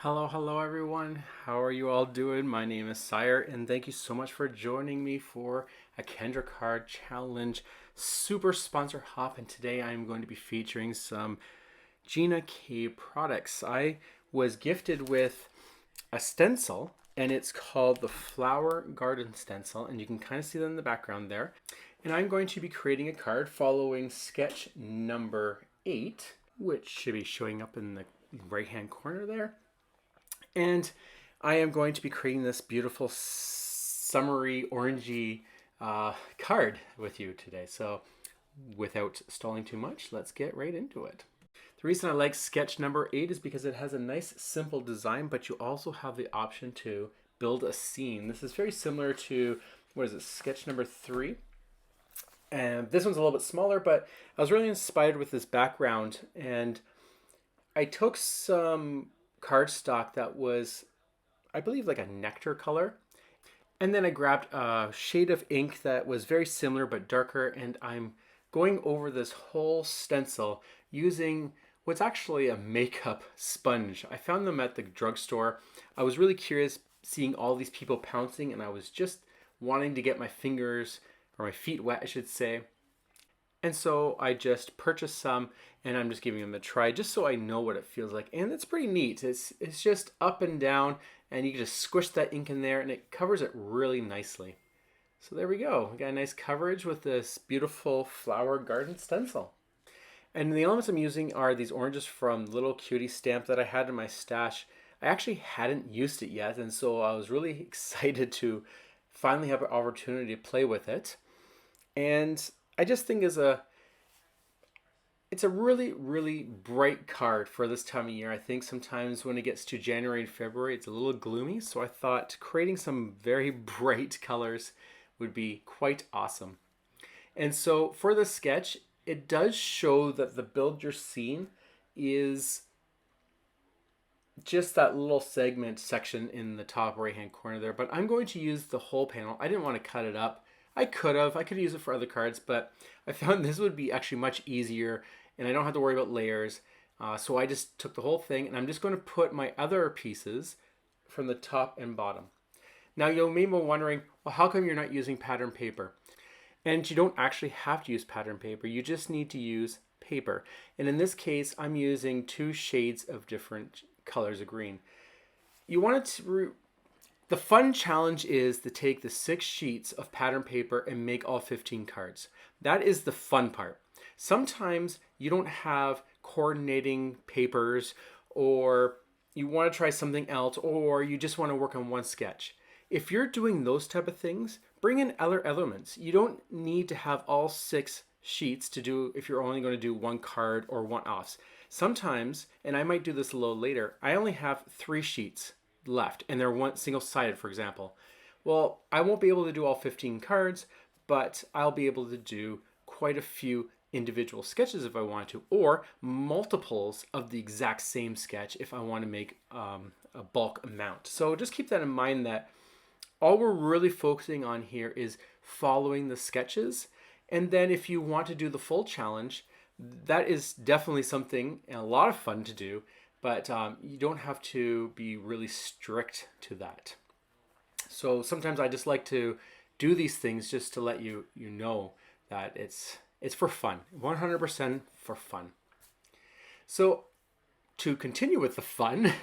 Hello everyone. How are you all doing? My name is Sire, and thank you so much for joining me for a Kendra card challenge super sponsor hop. And today I'm going to be featuring some Gina K products. I was gifted with a stencil, and it's called the Flower Garden Stencil, and you can kind of see that in the background there. And I'm going to be creating a card following sketch number 8, which should be showing up in the right hand corner there. And I am going to be creating this beautiful summery orangey card with you today. So without stalling too much, let's get right into it. The reason I like sketch number 8 is because it has a nice simple design, but you also have the option to build a scene. This is very similar to, what is it, sketch number 3. And this one's a little bit smaller, but I was really inspired with this background, and I took some cardstock that was, I believe, like a nectar color. And then I grabbed a shade of ink that was very similar but darker, and I'm going over this whole stencil using what's actually a makeup sponge. I found them at the drugstore. I was really curious seeing all these people pouncing, and I was just wanting to get my fingers, or my feet wet, I should say. And so I just purchased some, and I'm just giving them a try just so I know what it feels like. And it's pretty neat. It's just up and down, and you can just squish that ink in there and it covers it really nicely. So there we go. We got a nice coverage with this beautiful flower garden stencil. And the elements I'm using are these oranges from Little Cutie stamp that I had in my stash. I actually hadn't used it yet, and so I was really excited to finally have an opportunity to play with it. And I just think it's a really bright card for this time of year. I think sometimes when it gets to January and February, it's a little gloomy. So I thought creating some very bright colors would be quite awesome. And so for the sketch, it does show that the build your scene is just that little segment section in the top right hand corner there. But I'm going to use the whole panel. I didn't want to cut it up. I could use it for other cards, but I found this would be actually much easier, and I don't have to worry about layers. So I just took the whole thing, and I'm just going to put my other pieces from the top and bottom. Now you may be wondering, well, how come you're not using pattern paper? And you don't actually have to use pattern paper. You just need to use paper. And in this case, I'm using 2 shades of different colors of green. You want it to The fun challenge is to take the 6 sheets of pattern paper and make all 15 cards. That is the fun part. Sometimes you don't have coordinating papers, or you want to try something else, or you just want to work on one sketch. If you're doing those type of things, bring in other elements. You don't need to have all 6 sheets to do if you're only going to do one card or one-offs. Sometimes, and I might do this a little later, I only have 3 sheets left, and they're one single-sided, for example. Well, I won't be able to do all 15 cards, but I'll be able to do quite a few individual sketches if I want to, or multiples of the exact same sketch if I want to make a bulk amount. So just keep that in mind, that all we're really focusing on here is following the sketches. And then if you want to do the full challenge, that is definitely something and a lot of fun to do, but you don't have to be really strict to that. So sometimes I just like to do these things just to let you know that it's for fun, 100% for fun. So to continue with the fun,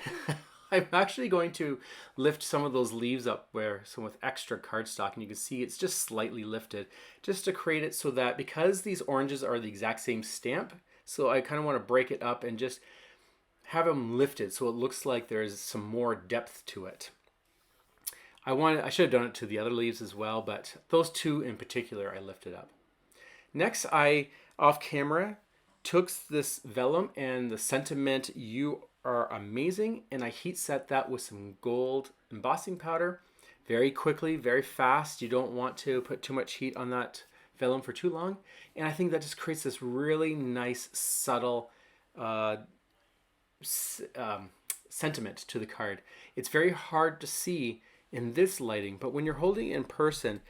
I'm actually going to lift some of those leaves up with extra cardstock, and you can see it's just slightly lifted, just to create it so that, because these oranges are the exact same stamp, so I kind of want to break it up and just have them lifted so it looks like there's some more depth to it. I should have done it to the other leaves as well, but those 2 in particular I lifted up. Next, I, off camera, took this vellum and the sentiment "You Are Amazing," and I heat set that with some gold embossing powder very quickly, very fast. You don't want to put too much heat on that vellum for too long. And I think that just creates this really nice, subtle sentiment to the card. It's very hard to see in this lighting, but when you're holding it in person,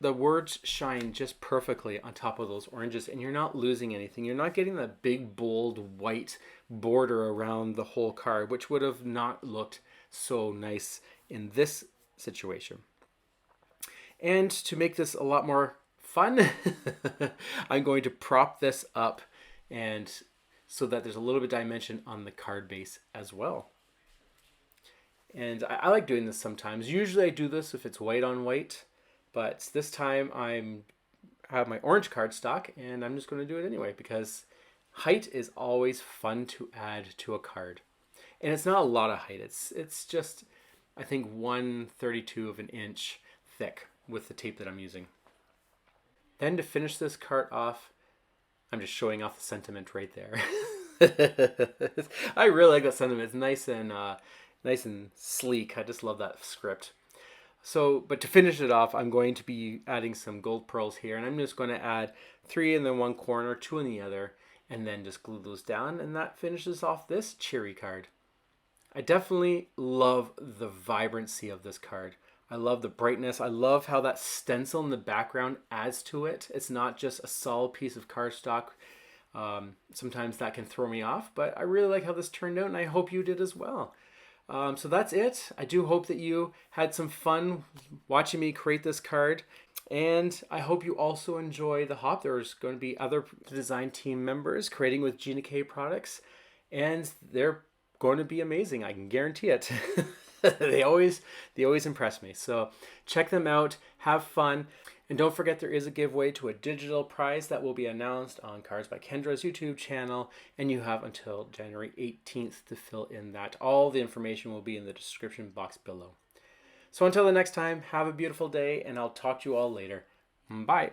the words shine just perfectly on top of those oranges, and you're not losing anything. You're not getting that big, bold, white border around the whole card, which would have not looked so nice in this situation. And to make this a lot more fun, I'm going to prop this up and so that there's a little bit of dimension on the card base as well. And I like doing this sometimes. Usually I do this if it's white on white, but this time I have my orange cardstock and I'm just going to do it anyway because height is always fun to add to a card. And it's not a lot of height. It's just, I think, 1/32 of an inch thick with the tape that I'm using. Then to finish this card off, I'm just showing off the sentiment right there. I really like that sentiment. It's nice and sleek. I just love that script. So, but to finish it off, I'm going to be adding some gold pearls here, and I'm just going to add 3 in the one corner, 2 in the other, and then just glue those down, and that finishes off this cherry card. I definitely love the vibrancy of this card. I love the brightness. I love how that stencil in the background adds to it. It's not just a solid piece of cardstock. Sometimes that can throw me off, but I really like how this turned out, and I hope you did as well. So that's it. I do hope that you had some fun watching me create this card, and I hope you also enjoy the hop. There's going to be other design team members creating with Gina K products, and they're going to be amazing. I can guarantee it. They always impress me. So check them out, have fun, and don't forget there is a giveaway to a digital prize that will be announced on Cards by Kendra's YouTube channel, and you have until January 18th to fill in that. All the information will be in the description box below. So until the next time, have a beautiful day, and I'll talk to you all later. Bye.